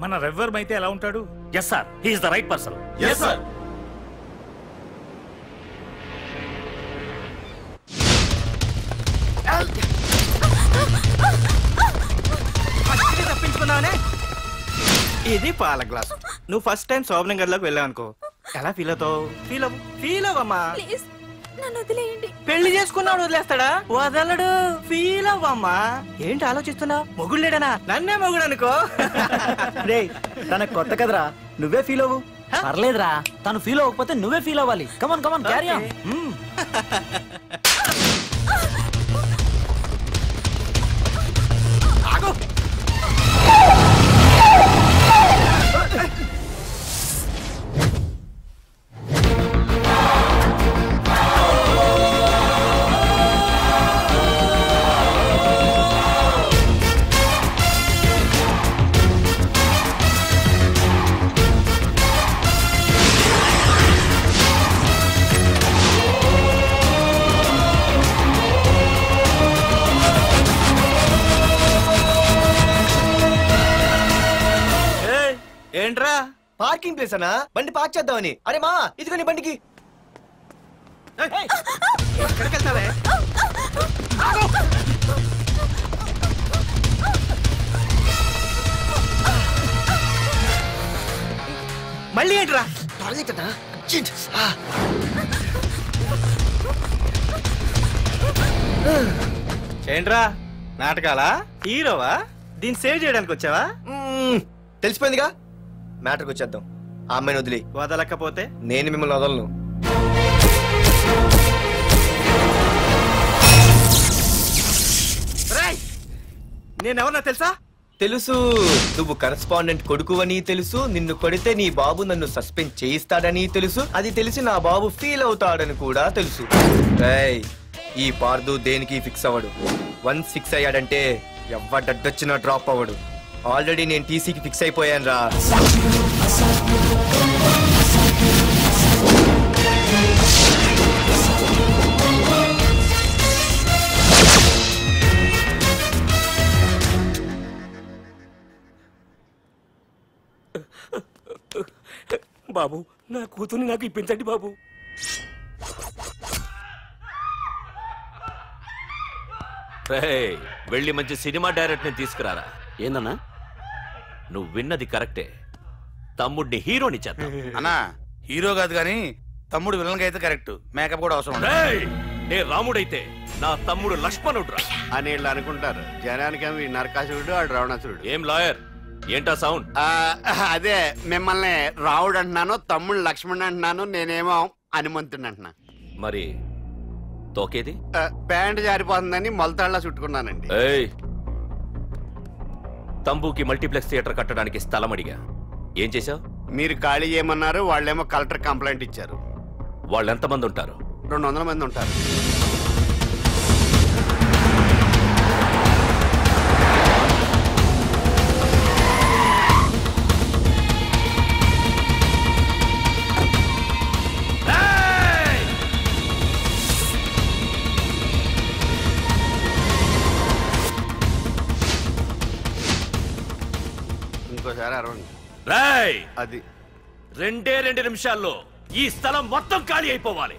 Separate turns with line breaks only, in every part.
మన రెవ్వర్ అయితే ఎలా ఉంటాడు?
Yes sir, he is the right person.
Yes sir.
తప్పించుకున్నావనే. ఇది పాల గ్లాస్. నువ్వు ఫస్ట్ టైం శోభనం గదిలోకి వెళ్ళావు అనుకో, ఎలా ఫీల్ అవుతావు? ఫీల్ అవ్వమ్మా. పెళ్లి చేసుకున్నాడు వదిలేస్తాడా? వదలడు. ఫీల్ అవ్వమ్మా. ఏంటి ఆలోచిస్తున్నావు? మొగుడు లేడనా? నన్నే మొగుడు అనుకో.
రే, తనకు కొత్త కదరా, నువ్వే ఫీల్ అవ్వు. పర్లేదురా, తను ఫీల్ అవ్వకపోతే నువ్వే ఫీల్ అవ్వాలి. కమాన్ కమాన్, క్యారీ ఆన్.
ఏంట్రా? పార్కింగ్ ప్లేస్ అనా? బండి పార్క్ చేద్దామని. అరే మా, ఇదిగో నీ బండికి. ఎక్కడికి వెళ్తావే? మళ్ళీ ఏంట్రా? ఏంట్రా నాటకాలా? హీరోవా? దీన్ని సేవ్ చేయడానికి వచ్చావా? తెలిసిపోయిందిగా, మ్యాటర్కి వచ్చేద్దాం. ఆ అమ్మాయిని వదిలి. వదలకపోతే నేను మిమ్మల్ని వదలను. నేనెవరన్నా తెలుసా? తెలుసు. నువ్వు కరెస్పాండెంట్ కొడుకువని తెలుసు. నిన్ను కొడితే నీ బాబు నన్ను సస్పెండ్ చేయిస్తాడని తెలుసు. అది తెలిసి నా బాబు ఫీల్ అవుతాడని కూడా తెలుసు. ఈ పార్దు దేనికి ఫిక్స్ అవ్వడు. వన్స్ ఫిక్స్ అయ్యాడంటే ఎవ్వడడ్డొచ్చినా డ్రాప్ అవ్వడు. ఆల్రెడీ నేను టీసీకి ఫిక్స్ అయిపోయాను రా.
బాబు, నా కూతుర్ని నాకు ఇప్పించండి బాబు. వెళ్ళి మంచి సినిమా డైరెక్ట్ ని తీసుకురారా. ఏందన్నా? నువ్వు విన్నది కరెక్టే. తమ్ముడిని హీరోని చేద్దాం.
అన్నా, హీరో కాదు గాని తమ్ముడు విలన్ అయితే కరెక్ట్. మేకప్ కూడా అవసరం.
నే రాముడైతే నా తమ్ముడు లక్ష్మణుడు రా
అని వీళ్ళు అనుకుంటారు. జనానికి నరకాసురుడు, ఆడు రావణాసురుడు.
ఏం లాయర్, ఏంటా సౌండ్?
అదే, మిమ్మల్ని రావుడు అంటున్నాను, తమ్ముడు లక్ష్మణ్ అంటున్నాను, నేనేమో హనుమంతుడు అంటున్నా.
మరి తోకేది?
ప్యాంట్ జారిపోతుందని మొలతాళ్ళ చుట్టుకున్నానండి.
తంబూకి మల్టీప్లెక్స్ థియేటర్ కట్టడానికి స్థలం అడిగా. ఏం చేశావు?
మీరు ఖాళీ చేయమన్నారు, వాళ్ళేమో కలెక్టర్ కంప్లైంట్ ఇచ్చారు.
వాళ్ళు ఎంతమంది ఉంటారు?
200 మంది ఉంటారు. ఇంకోసారి అరవండి. అది
2 నిమిషాల్లో ఈ స్థలం మొత్తం ఖాళీ అయిపోవాలి.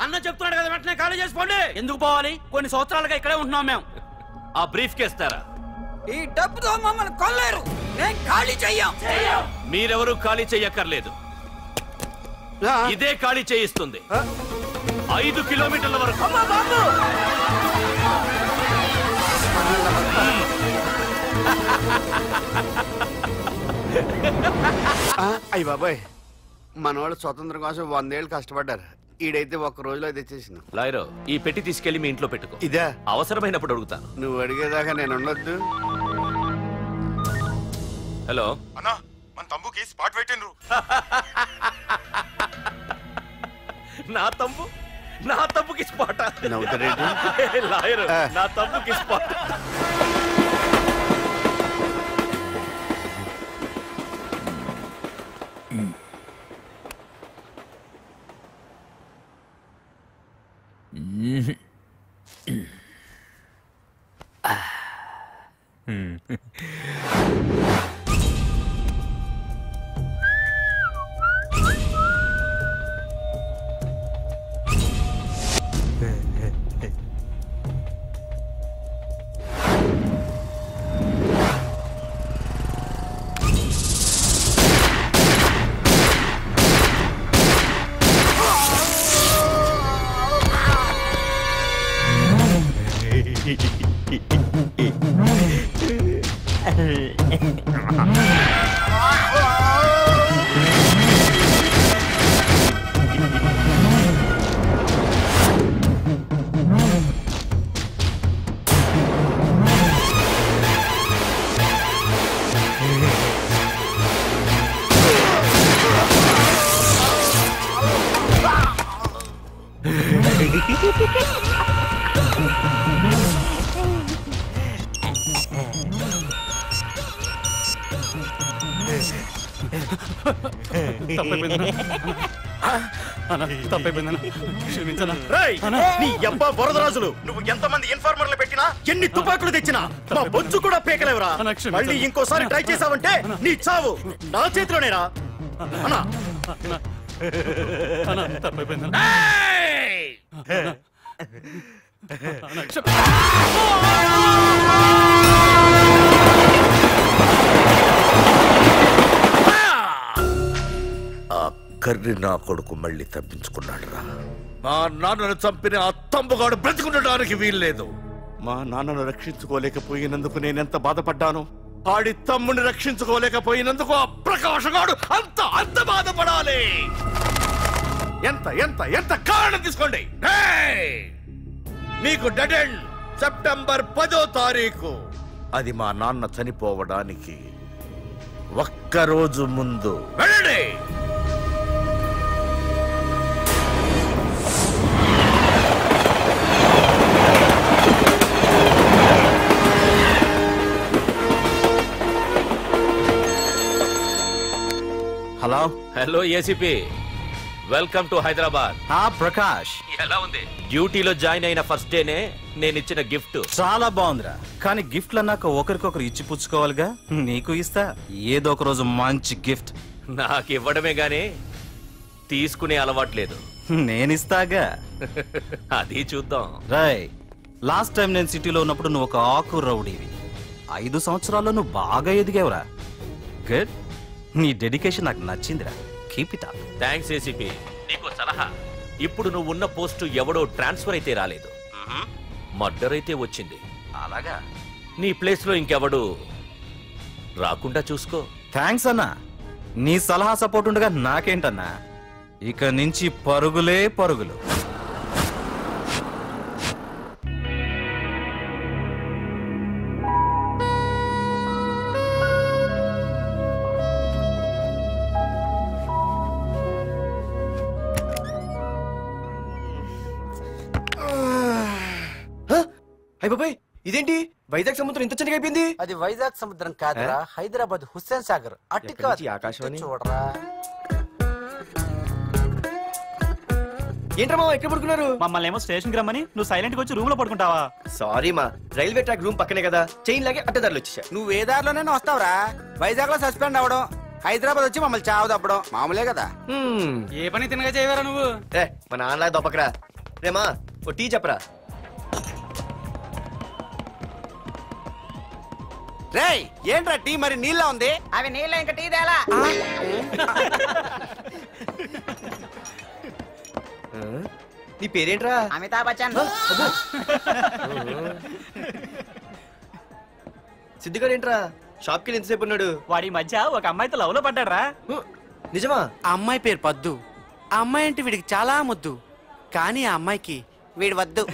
అన్న చెప్తున్నాడు కదా, వెంటనే ఖాళీ చేసుకోండి.
ఎందుకు పోవాలి? కొన్ని సంవత్సరాలుగా ఇక్కడే ఉంటున్నాం మేము.
ఆ బ్రీఫ్ కేస్తారా?
ఈ డబ్బుతో మమ్మల్ని కొల్లేరు. నేను ఖాళీ చెయ్యం.
మీరెవరూ ఖాళీ చెయ్యక్కర్లేదు. ఇదే ఖాళీ చేయిస్తుంది. 5 కిలోమీటర్ల వరకు.
అయ్య బాబాయ్, మన వాళ్ళు స్వతంత్రం కోసం 100 ఏళ్ళు కష్టపడ్డారు. ఈడైతే 1 రోజులో తెచ్చేసిన.
లాయరో, ఈ పెట్టి తీసుకెళ్లి మీ ఇంట్లో పెట్టుకో.
ఇదే
అవసరమైనప్పుడు అడుగుతాను.
నువ్వు అడిగేదాకా నేను ఉండొద్దు.
హలో
అన్నా, మన తమ్ముకి స్పాట్ పెట్టిండ్రు.
నా తమ్ముకి స్పాట్.
నవ్వుతారేంటి
లాయర్? నా తమ్ముకి స్పాట్.
వరదరాజులు నువ్వు ఎంతమంది ఇన్ఫార్మర్లు పెట్టినా ఎన్ని తుపాకులు తెచ్చినా మా బొచ్చు కూడా పీకలేవురా. మళ్ళీ ఇంకోసారి ట్రై చేసావంటే నీ చావు నా చేతిలోనేరా.
కర్రి నా కొడుకు మళ్ళీ తప్పించుకున్నాడు రా. మా నాన్నను చంపిన ఆ తంబుగాడు బ్రతికుండడానికి వీల్లేదు. మా నాన్నను రక్షించుకోలేకపోయినందుకు నేనెంత బాధపడ్డాను, ఆడి తమ్ముని రక్షించుకోలేకపోయినందుకు ఆ ప్రకాశగాడు అంత బాధపడాలి. ఎంత ఎంత ఎంత కారణం తీసుకోండి. మీకు డెడ్ ఎండ్ సెప్టెంబర్ 10వ తారీఖు. అది మా నాన్న చనిపోవడానికి ఒక్కరోజు ముందు. వెళ్ళండి.
Hello hello ACP, welcome to Hyderabad.
Prakash
ఎలా ఉంది? డ్యూటీలో జాయిన్ అయిన ఫస్ట్ డేనే నేను ఇచ్చిన గిఫ్ట్
చాలా బాగుందిరా. కానీ గిఫ్ట్లు అన్నాక ఒకరికొకరు ఇచ్చి పుచ్చుకోవాలిగా. నీకు ఇస్తా ఏదో ఒక రోజు మంచి గిఫ్ట్.
నాకు ఇవ్వడమే గానీ తీసుకునే అలవాట్లేదు.
నేనిస్తాగా.
అది చూద్దాం.
రాయ్, లాస్ట్ టైం నేను సిటీలో ఉన్నప్పుడు నువ్వు ఒక ఆకు రౌడీవి. 5 సంవత్సరాల్లో నువ్వు బాగా ఎదిగావురా. గుడ్. నీ డెడికేషన్ నాకు నచ్చిందిరా. Keep it up.
Thanks ACP. నీకు సలహా, ఇప్పుడు నువ్వు ఉన్న పోస్టు ఎవడో ట్రాన్స్ఫర్ అయితే రాలేదు, మర్డర్ అయితే వచ్చింది.
అలాగా?
నీ ప్లేస్ లో ఇంకెవడు రాకుండా చూసుకో.
థ్యాంక్స్ అన్నా. నీ సలహా సపోర్ట్ ఉండగా నాకేంటన్నా, ఇక నుంచి పరుగులే పరుగులు.
బాబాయ్, ఇదేంటి వైజాగ్ సముద్రం ఇంత చిన్నగా అయిపోయింది?
అది వైజాగ్ సముద్రం కాదురా, హైదరాబాద్ హుస్సేన్ సాగర్. అట్టికా
ఆకాశవాణి
చూడరా.
ఏంట్రా మామ ఎక్కడ పడుకున్నారు?
మమ్మల్ని ఏమో స్టేషన్ కి రమ్మని నువ్వు సైలెంట్ గా వచ్చి రూమ్ లో పడుకుంటావా?
సారీ మా, రైల్వే ట్రాక్ రూమ్ పక్కనే కదా, చైన్ లాగే అడ్డదారులు వచ్చేసా.
నువ్వు ఏ దారిలోనే వస్తావురా? వైజాగ్ లో సస్పెండ్ అవడం, హైదరాబాద్ వచ్చి మమ్మల్ని చావు తప్పడం మామూలే కదా.
ఏ పని తినగా చేయవరా నువ్వు?
మా నాన్నలా దొప్పకరా. రేమా ఓ టీ చెప్పరా.
రేయ్, ఏంట్రా టీ మరి నీళ్ళ ఉంది?
అవి నీళ్ళ ఇంకా టీ తేలా.
నీ పేరేంట్రా?
అమితాబ్ బచ్చన్.
సిద్ధిగాడేంట్రా షాప్ కి ఎంతసేపు ఉన్నాడు?
వాడి మధ్య ఒక అమ్మాయితో లవ్ లో పడ్డారా?
నిజమా?
ఆ అమ్మాయి పేరు పద్దు. ఆ అమ్మాయి అంటే వీడికి చాలా ముద్దు, కానీ ఆ అమ్మాయికి వీడు వద్దు.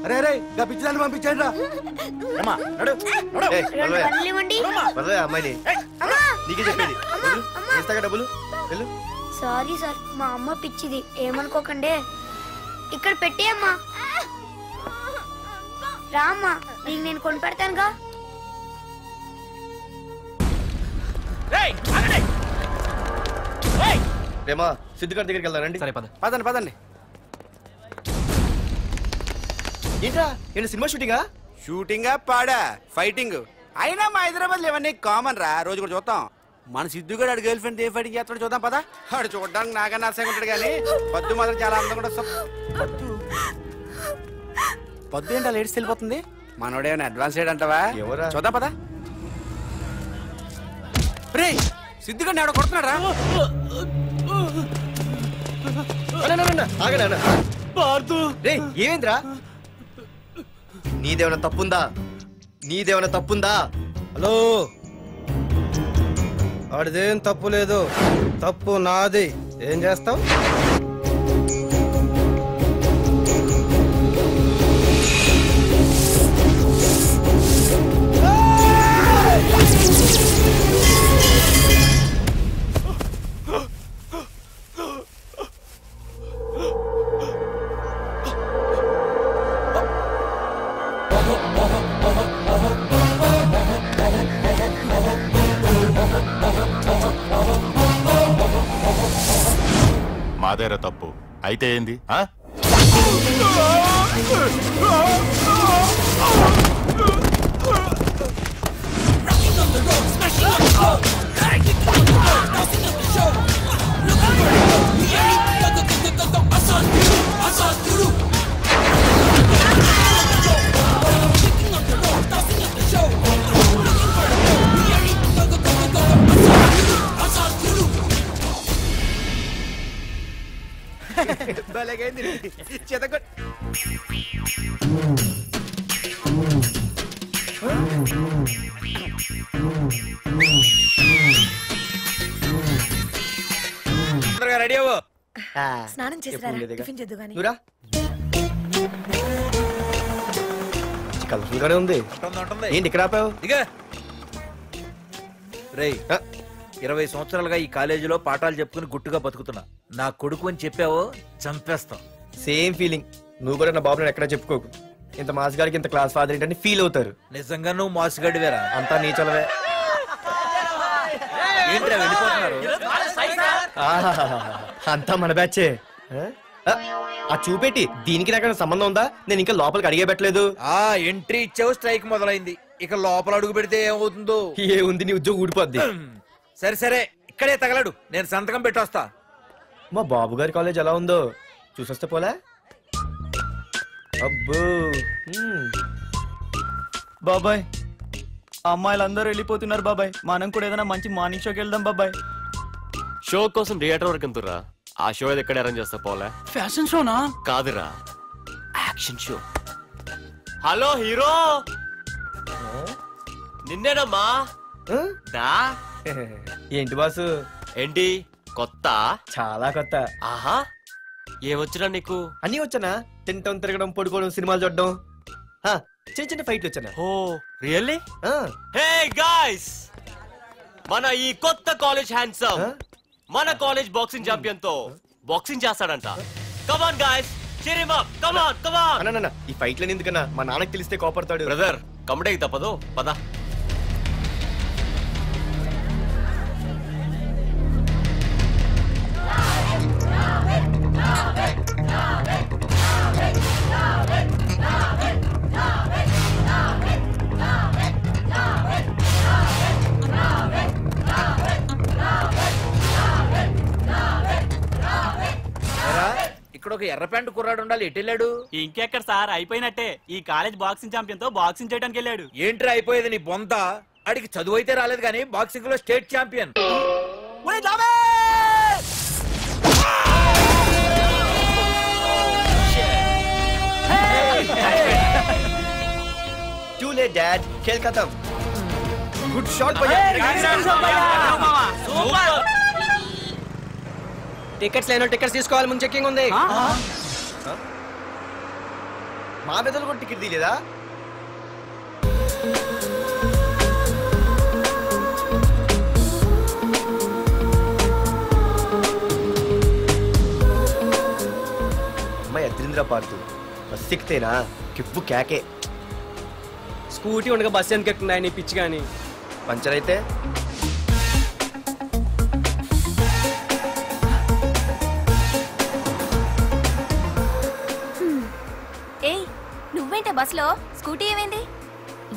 అరే రే, పిచ్చిదాన్ని పంపించండి రా.
అమ్మాయిని నీకే చెప్పేది. ఇస్తాగా డబ్బులు?
సారీ సార్, మా అమ్మ పిచ్చిది, ఏమనుకోకండి. ఇక్కడ పెట్టి అమ్మా. రామ్మా, నీకు నేను కొని పెడతానుగా.
రేమా సిద్ధిగారి దగ్గరికి వెళ్దానండి.
సరే పద.
పదండి పదండి.
ఏంట్రా ఏంటి సినిమా షూటింగా?
షూటింగా పాడా ఫైటింగ్ అయినా మా హైదరాబాద్ లో ఇవన్నీ కామన్ రా, రోజు కూడా చూద్దాం. మన సిద్ధు కూడా గర్ల్ ఫ్రెండ్ ఏ ఫైటింగ్ చేస్తాడు చూద్దాం పదా. వాడు చూడడానికి నాకన్నా అసహ్యంగా ఉంటాడు కానీ పద్దు మాత్రం చాలా అందంగా ఉంటుంది. పద్దు ఏంటో లేడీస్ వెళ్ళిపోతుంది, మనోడేమైనా అడ్వాన్స్ అంటావా?
ఎవరా?
చూద్దాం పదా. రే సిద్ధు గారిని ఎవడో కొడుతున్నాడు రా.
ఏమేంద్రా? నీదేమైనా తప్పుందా? నీదేమైనా తప్పుందా?
హలో, ఆడిదేం తప్పు లేదు, తప్పు నాది. ఏం చేస్తావు?
మాదేరా తప్పు అయితే ఏంది?
రెడీ అవ్వు.
స్నానం చేసిరా, టిఫిన్ చేద్దు గాని.
కలర్ఫుల్ గానే ఉంది. ఏంటి ఇక్కడ ఆపావు?
రేయ్ 20 సంవత్సరాలుగా ఈ కాలేజీలో పాఠాలు చెప్పుకుని గుట్టుగా బతుకుతున్నా. నా కొడుకు అని చెప్పావో చంపేస్తాం.
Same feeling. నువ్వు కూడా నా బాబు నేను ఎక్కడా చెప్పుకోకు. ఇంత మాస్ గారికి ఇంత క్లాస్ ఫాదర్ ఏంటని ఫీల్ అవుతారు.
నిజంగా నువ్వు మాసుగడివేరా?
అంతా నీ చలవే.
ఏంట్రా వెళ్ళిపోతున్నారు?
అంతా మన బ్యాచే. ఆ చూపెట్టి దీనికి నాకు సంబంధం ఉందా? నేను ఇంకా లోపలికి అడిగే పెట్టలేదు.
ఎంట్రీ ఇచ్చావు, స్ట్రైక్ మొదలైంది. ఇక లోపల అడుగు పెడితే ఏమవుతుందో?
ఏ ఉంది, నీ ఉద్యోగం ఊడిపోద్ది.
సరే సరే, ఇక్కడే తగలడు, నేను సంతకం పెట్టొస్తా.
మా బాబు గారి కాలేజ్ ఎలా ఉందో చూసొస్తే పోలే. అబ్బో
బాబాయ్, అమ్మాయిలందరూ వెళ్ళిపోతున్నారు బాబాయ్. మనం కూడా ఏదైనా మంచి మార్నింగ్ షోకి వెళ్దాం బాబాయ్.
షో కోసం థియేటర్ వరకు ఎంతురా? ఆ షో ఏది ఎక్కడ అరేంజ్ చేస్తా పోలే?
ఫ్యాషన్ షోనా?
కాదురా, యాక్షన్ షో. హలో హీరో, నిన్నేనమ్మా.
ఏంటి బాసు?
ఏంటి కొత్త?
చాలా కొత్త.
ఆహా, ఏమొచ్చినా నీకు?
అన్నీ వచ్చానా? తింటం, తిరగడం, పడుకోవడం, సినిమాలు చూడడం, చిన్న చిన్న ఫైట్లు వచ్చానా?
ఓ రియల్లీ? హే గాయ్స్, మన ఈ కొత్త కాలేజ్ హ్యాండ్సమ్ మన కాలేజ్ బాక్సింగ్ ఛాంపియన్ తో బాక్సింగ్ చేస్తాడంట. Come on guys, cheer him up. Come on, come on.
అన్న ఈ ఫైట్లని ఎందుకన్నా? మా నాన్నకి తెలిస్తే కోపడతాడు.
బ్రదర్, కమడేకి తప్పదు, పద.
ఇక్కడ ఒక ఎర్ర ప్యాంటు కుర్రాడు ఉండాలి, ఎటు వెళ్ళాడు?
ఇంకెక్కడ సార్, అయిపోయినట్టే. ఈ కాలేజ్ బాక్సింగ్ ఛాంపియన్ తో బాక్సింగ్ చేయడానికి వెళ్ళాడు.
ఏంట్రా అయిపోయేది నీ బొంత? అడిగి చదువు అయితే రాలేదు కానీ బాక్సింగ్ లో state champion.
Too late, Dad. खेल खत्म. Good shot, भैया.
టికెట్స్ లేనో టికెట్స్ తీసుకోవాలి, ముందు చెక్కింగ్ ఉంది.
మా పెద్దలు కూడా టికెట్ తీయలేదా? అమ్మాయి అద్రింద్ర పార్తు బస్ ఎక్కితేనా కిప్పు కేకే.
స్కూటీ ఉండగా బస్సు ఎందుకు ఎక్కుతున్నాయి నీ పిచ్చి కానీ?
పంచర్ అయితే
బస్సులో స్కూటీ ఏమైంది?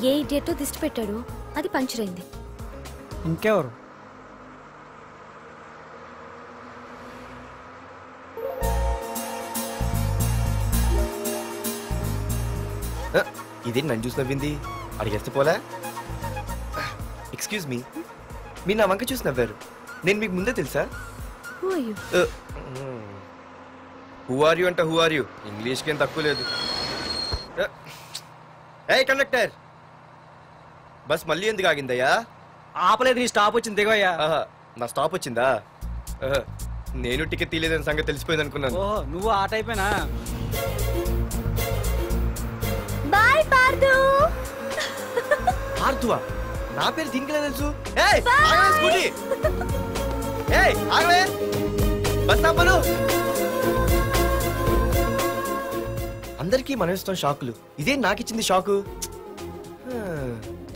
ఏ ఇడియట్ దిష్టి పెట్టాడు, అది పంచర్ అయింది.
ఇంకెవరు?
ఇదే నన్ను చూసి నవ్వింది. అడిగేస్తే పోలే. ఎక్స్క్యూజ్ మీ, మీరు నా వంక చూసి నవ్వారు. నేను మీకు ముందే తెలుసా? హూ ఆర్ యూ అంట హూ ఆర్ యూ, ఇంగ్లీష్కి ఏం తక్కువ లేదు. ఏ కండక్టర్, బస్ మళ్ళీ ఎందుకు ఆగిందయ్యా?
ఆపలేదు, నీ స్టాప్ వచ్చింది దిగోయ్యా.
నా స్టాప్ వచ్చిందా? నేను టికెట్ తీయలేదని సంగతి తెలిసిపోయింది అనుకున్నాను.
ఓహో, నువ్వు ఆ టైపేనా?
బాయ్ పార్దు.
పార్థువా? నా పేరు దీనికిలే తెలుసు. ఏయ్ ఆగవే స్కూటీ. ఏయ్ ఆగవే, బస్ ఆపను. అందరికీ మనం ఇస్తాం షాకులు, ఇదే నాకు ఇచ్చింది షాకు.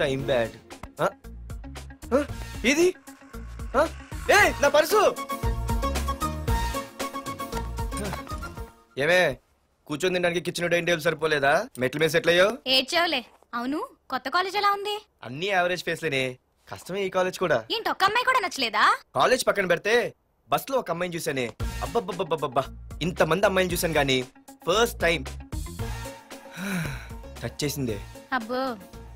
Time bad. ఇది నా పర్సు. ఏమే కూర్చొని తినడానికి కిచెన్ డైనింగ్ టేబుల్ సరిపోలేదా? మెట్ల మీద సెట్ అయ్యో.
ఏడ్చావులే. అవును, కొత్త కాలేజ్ ఎలా ఉంది?
అన్ని యావరేజ్ ఫేస్లేనే, కష్టమే ఈ కాలేజ్ కూడా.
ఏంటి, ఒక్క అమ్మాయి కూడా నచ్చలేదా?
కాలేజ్ పక్కన పెడితే బస్ లో ఒక అమ్మాయిని చూసానే, అబ్బబ్బబ్బబ్బబ్బా ఇంతమంది అమ్మాయిని చూసాను గానీ ఫస్ట్ టైం టచ్ చేసిందే.
అబ్బో,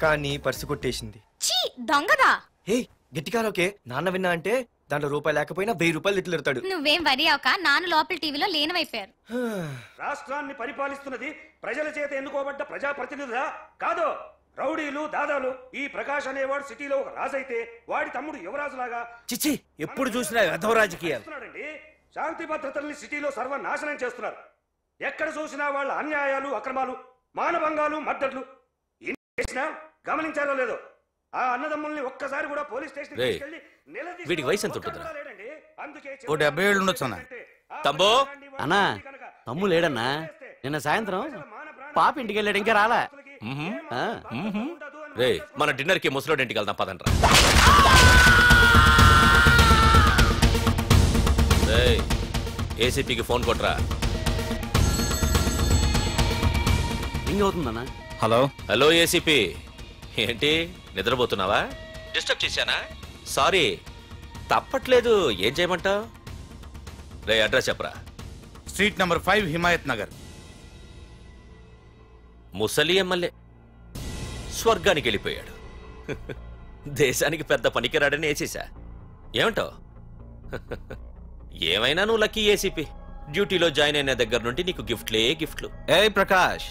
కానీ పర్సు కొట్టేసింది.
చీ దొంగదా.
హే గట్టిగా ఓకే, నాన్న విన్నా అంటే దాంట్లో రూపాయి లేకపోయినా 1000 రూపాయలు తిట్లు.
నువ్వేం వరి అవక, నాన్న లోపల టీవీలో లేనవైపోయారు.
రాష్ట్రాన్ని పరిపాలిస్తున్నది ప్రజల చేత ఎన్నుకోబడ్డ ప్రజాప్రతినిధులా కాదు, రౌడీలు దాదాలు. ఈ ప్రకాష్ అనేవాడు సిటీలో ఒక రాజైతే వాడి తమ్ముడు యువరాజులాగా
చిచ్చి ఎప్పుడు చూసినా వెధవ రాజకీయాలు.
శాంతి భద్రతల్ని సిటీలో సర్వనాశనం చేస్తున్నారు. ఎక్కడ చూసినా వాళ్ళ అన్యాయాలు, అక్రమాలు, మానభంగాలు, మద్దతులు. చేసినా గమనించారో లేదో, ఆ అన్నదమ్ముల్ని ఒక్కసారి కూడా పోలీస్ స్టేషన్
వీడికి వయసు ఎంత ఉంటుందిరా?
ఓ 70 ఏళ్ళు ఉండొచ్చు అన్న.
తమ్ముడు
అన్నా, తమ్ము లేడన్నా. నిన్న సాయంత్రం పాప ఇంటికి వెళ్ళాడు, ఇంకా రాలా.
రే మన డిన్నర్ కి ముసలోడి ఇంటికి వెళ్దాం పదండ్రా. ఏసీపీకి ఫోన్ కొట్రా.
రింగ్ అవుతుందన్నా.
హలో
హలో ఏసీపీ, ఏంటి నిద్రపోతున్నావా? డిస్టర్బ్ చేశానా? సారీ, తప్పట్లేదు. ఏం చేయమంటావు? రే అడ్రస్ చెప్పరా.
Street number 5 Himayat Nagar.
ముసలి ఎమ్మెల్యే స్వర్గానికి వెళ్ళిపోయాడు. దేశానికి పెద్ద పనికిరాడని వేసేసా. ఏమంటావు? ఏమైనా నువ్వు లక్కీ ఏసీపీ. డ్యూటీలో జాయిన్ అయిన దగ్గర నుండి నీకు గిఫ్ట్లే గిఫ్ట్లు.
ఏ ప్రకాష్,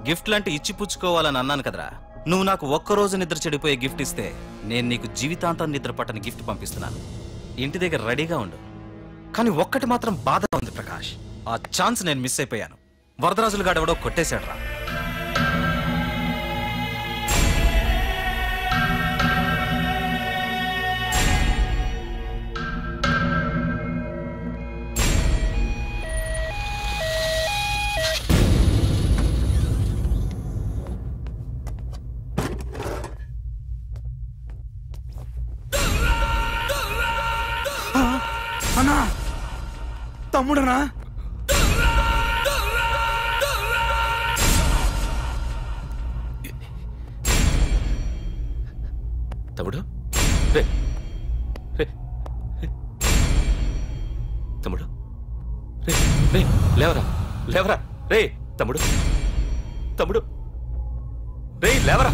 గిఫ్ట్ లాంటి ఇచ్చి పుచ్చుకోవాలని అన్నాను కదరా. నువ్వు నాకు ఒక్కరోజు నిద్ర చెడిపోయే గిఫ్ట్ ఇస్తే నేను నీకు జీవితాంతం నిద్ర పట్టని గిఫ్ట్ పంపిస్తున్నాను. ఇంటి దగ్గర రెడీగా ఉండు. కానీ ఒక్కటి మాత్రం బాధగా ఉంది ప్రకాష్, ఆ ఛాన్స్ నేను మిస్ అయిపోయాను. వరదరాజులు గాడు ఎవడో కొట్టేశాడు రా.
అన్నా, తమ్ముడనా?
తమ్ముడు రే రే తమ్ముడు రే రే లేవరా లేవరా రే తమ్ముడు తమ్ముడు రే లేవరా.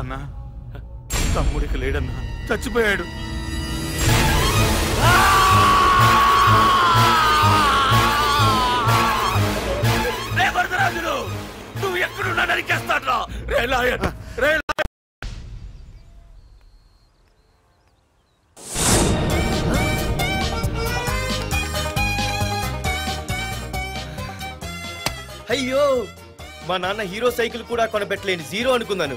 అన్నా, తమ్ముడికి లేడన్నా, చచ్చిపోయాడు.
రే వరదరాజులు, నువ్వు ఎక్కడున్నా నరికేస్తాడ్రా. రే లాయర్, రే
అయ్యో, మా నాన్న హీరో సైకిల్ కూడా కొనబెట్టలేని జీరో అనుకున్నాను.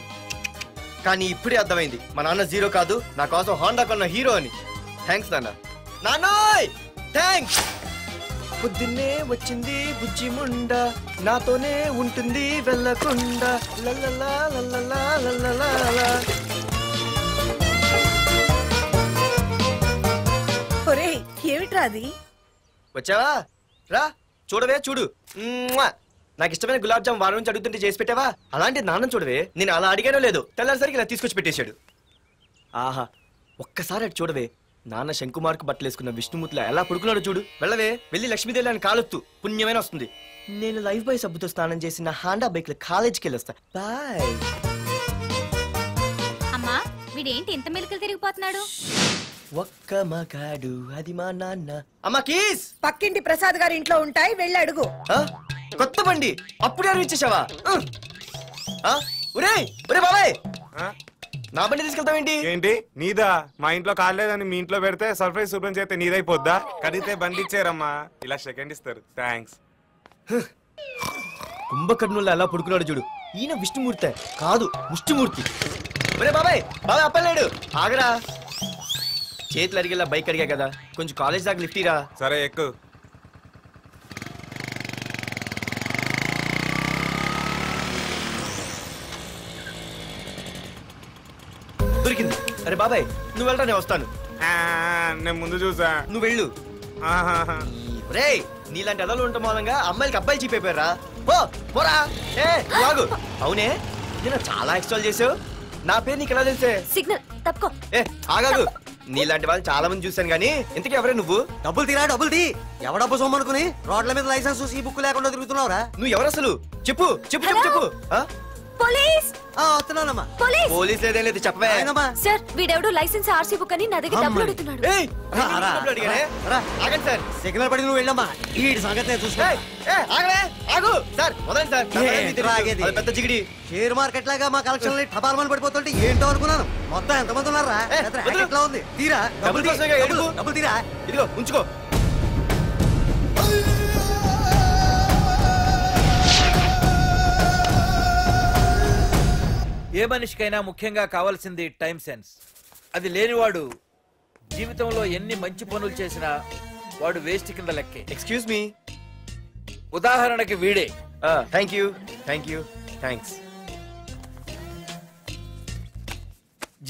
కానీ ఇప్పుడే అర్థమైంది, మా నాన్న జీరో కాదు, నా కోసం హోండా కొన్న హీరో అని. థ్యాంక్స్ నాన్న. నాన్నోయ్ థ్యాంక్స్. పొద్దున్నే వచ్చింది బుజ్జి ముండ, నాతోనే ఉంటుంది వెళ్ళకుండా. లల్లలా లల్లలా లల్లలా.
ఏమిట్రా అది?
వచ్చావా? రా చూడవే, చూడు. నాకు ఇష్టమైన గులాబ్ జామ్ వారం నుంచి అడుగుతుంటే చేసి పెట్టావా? అలాంటి నాన్న చూడవే, నేను అలా అడిగానో లేదో తెల్లారిసరికి ఇలా తీసుకొచ్చి పెట్టేశాడు. ఆహా, ఒక్కసారి అటు చూడవే, నాన్న శంకుమార్కు బట్టలేసుకున్న విష్ణుమూర్తిలో ఎలా పడుకున్నాడో చూడు. వెళ్ళవే, వెళ్ళి లక్ష్మీదేవి అని కాలొత్తు, పుణ్యమైన వస్తుంది. నేను లైఫ్ బాయ్ సబ్బుతో స్నానం చేసిన హాండా బైక్ లో కాలేజీకి వెళ్ళొస్తా. బాయ్.
అమ్మా, వీడేంటి ఇంత మెలికలు తిరిగిపోతున్నాడు?
ఒక్క మగాడు అది మా నాన్న. అమ్మా కీస్
పక్కింటి ప్రసాద్ గారి ఇంట్లో ఉంటాయి, వెళ్ళి అడుగు.
కొత్త బండి అప్పుడే అనిపించేసావా? ఒరే ఒరే బాబాయ్, నా బండి తీసుకెళ్తావేంటి?
ఏంటి నీదా? మా ఇంట్లో కాలేదని మీ ఇంట్లో పెడితే సర్ప్రైజ్ శుభ్రం చేస్తే నీదైపోద్దా? కడిగితే బండి ఇచ్చారమ్మా, ఇలా సెకండ్ ఇస్తారు. థ్యాంక్స్.
కుంభకర్ణుల్లో ఎలా పడుకున్నాడు చూడు. ఈయన విష్ణుమూర్తి కాదు, ముష్టిమూర్తి. ఒరే బాబాయ్, బాబాయ్ అప్పలేడు, ఆగరా. చేతులు అడిగేలా బైక్ అడిగా కదా, కొంచెం కాలేజ్ దాకా లిఫ్ట్ ఇరా.
సరే ఎక్కు.
దొరికింది. అరే బాబాయ్ నువ్వు వెళ్ళరా, నేను వస్తాను.
నేను ముందు చూసా,
నువ్వు వెళ్ళు. రే, నీలాంటి అదలు ఉండటం మూలంగా అమ్మాయిలకి అబ్బాయిలు చీపైపోయారా? పోరా. ఆగు. అవునే, నేను చాలా ఎక్స్ట్రాల్ చేసావు. నా పేరు నీకు ఎలా తెలిసే?
సిగ్నల్ తప్పుకో.
ఆగాగు. నీలాంటి వాళ్ళు చాలా మంది చూశాను గానీ ఇంతకీ ఎవరే నువ్వు?
డబ్బులు తీరా, డబ్బులు తీ. ఎవడబ్బు సొమ్మనుకుని రోడ్ల మీద లైసెన్స్ ఈ బుక్ లేకుండా తిరుగుతున్నావురా?
నువ్వు ఎవరు అసలు? చెప్పు చెప్పు చెప్పు చెప్పు.
పోలీస్
వస్తున్నానమ్మా.
పోలీస్ లేదేం లేదు, చెప్పవే.
సార్, వీడెవడో లైసెన్స్ ఆర్సీ బుక్ అని నా దగ్గర డబ్బులు అడుగుతున్నాడు.
ఆగండి సార్,
సిగ్నల్ పడి నువ్వు వెళ్ళమ్మా. ఈ సంగతి చూసుకో.
ఆగు సార్, వదండి సార్. పెద్ద జిగిడి
షేర్ మార్కెట్ లాగా మా కలెక్షన్ టపాల్మని పడిపోతుంటే ఏంటో అనుకున్నాను. మొత్తం ఎంతమంది ఉన్నారా? ఎట్లా ఉంది? తీరా డబ్బులు తీరా.
ఇదిగో ఉంచుకో.
ఏ మనిషికైనా ముఖ్యంగా కావాల్సింది టైం సెన్స్. అది లేనివాడు జీవితంలో ఎన్ని మంచి పనులు చేసినా వాడు వేస్ట్ కింద లెక్కే.
Excuse me.
ఉదాహరణకి వీడే.
Thank you thank you thanks.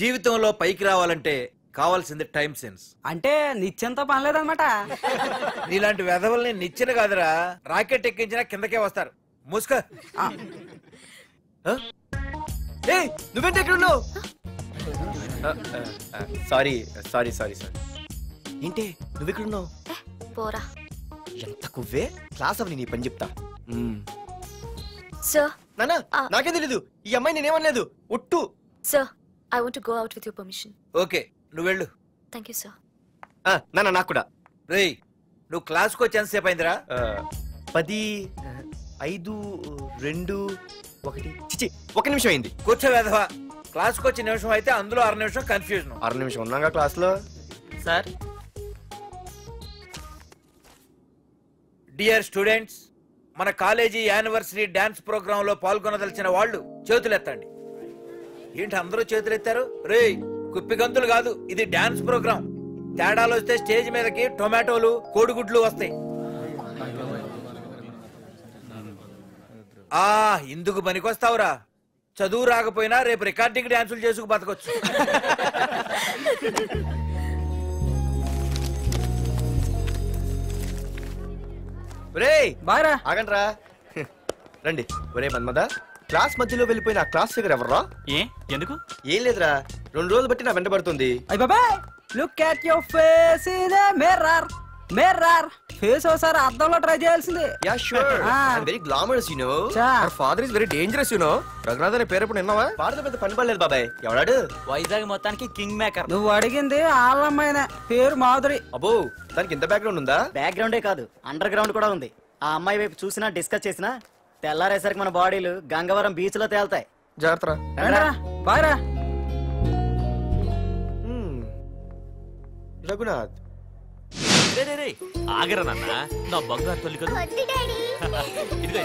జీవితంలో పైకి రావాలంటే కావాల్సింది టైం సెన్స్.
అంటే నిత్యంతో పనిలేదన్నమాట.
నీలాంటి వెధవల్ని నిచ్చెన కాదురా, రాకెట్ ఎక్కించినా కిందకే వస్తారు. ముసుక.
నువ్వేంటి ఎక్కడ ఉన్నావు? Sorry sorry sorry sorry. ఏంటి నువ్వు ఎక్కడ ఉన్నావు?
పోరా.
ఎంత కువ్వే. క్లాస్ అవని నీ పని చెప్తా.
సార్,
నానా నాకే తెలీదు. ఈ అమ్మాయి నేనేమనలేదు, ఒట్టు.
Sir, I want to go out with your permission.
Okay, నువ్వు వెళ్ళు.
Thank you sir.
నానా నాకు కూడా.
రేయ్, నువ్వు క్లాస్కి వచ్చి ఎంతసేపు అయిందిరా?
10, 5, 2, 1. చిచి, 1 నిమిషం అయింది.
కూర్చో వెధవా. క్లాస్కి వచ్చి నిమిషం అయితే అందులో 6 నిమిషం కన్ఫ్యూజన్.
6 నిమిషం ఉన్నాగా క్లాస్ లో.
సార్,
డియర్ స్టూడెంట్స్, మన కాలేజీ యానివర్సరీ డాన్స్ ప్రోగ్రామ్ లో పాల్గొనదలిచిన వాళ్ళు చేతులెత్తండి. ఏంటి అందరూ చేతులెత్తారు? రేయ్, కుప్పి గంతులు కాదు, ఇది డాన్స్ ప్రోగ్రామ్. తేడాలు వస్తే స్టేజ్ మీదకి టొమాటోలు, కోడిగుడ్లు వస్తాయి. ఇందుకు పనికొస్తావురా. చదువు రాకపోయినా రేపు రికార్డింగ్ డాన్సులు చేసుకు బతకొచ్చు.
ఆగండ్రా, రండి. ఒరే మన్మద, క్లాస్ మధ్యలో వెళ్ళిపోయిన ఆ క్లాస్ ఫిగర్ ఎవర్రా?
ఎందుకు?
ఏం లేదురా, 2 రోజులు బట్టి నా వెంట పడుతుంది.
Look at your face in the mirror. Mirror face ఒకసారి అద్దంలో ట్రై చేయాల్సింది.
Yeah sure, I am very glamorous you know. Our father is very dangerous you know. Raghunath అనే పేరు ఎప్పుడు విన్నావా? ఫాదర్ పెద్ద పని పడలేదు బాబాయ్. ఎవడాడు?
వైజాగ్ మొత్తానికి కింగ్ మేకర్. నువ్వు అడిగింది ఆళ్ళమ్మాయిన, పేరు మాధురి.
అబ్బో, దానికి ఇంత బ్యాక్గ్రౌండ్ ఉందా?
బ్యాక్గ్రౌండే కాదు, అండర్ గ్రౌండ్ కూడా ఉంది. ఆ అమ్మాయి వైపు చూసినా డిస్కస్ చేసినా తెల్లారేసరికి మన బాడీలు గంగవరం బీచ్ లో తేల్తాయి.
జాగ్రత్త.
బాయ్రా.
రఘునాథ్,
ఆగరా నాన్న, నా బంగారు తల్లి కదా. ఇదిగో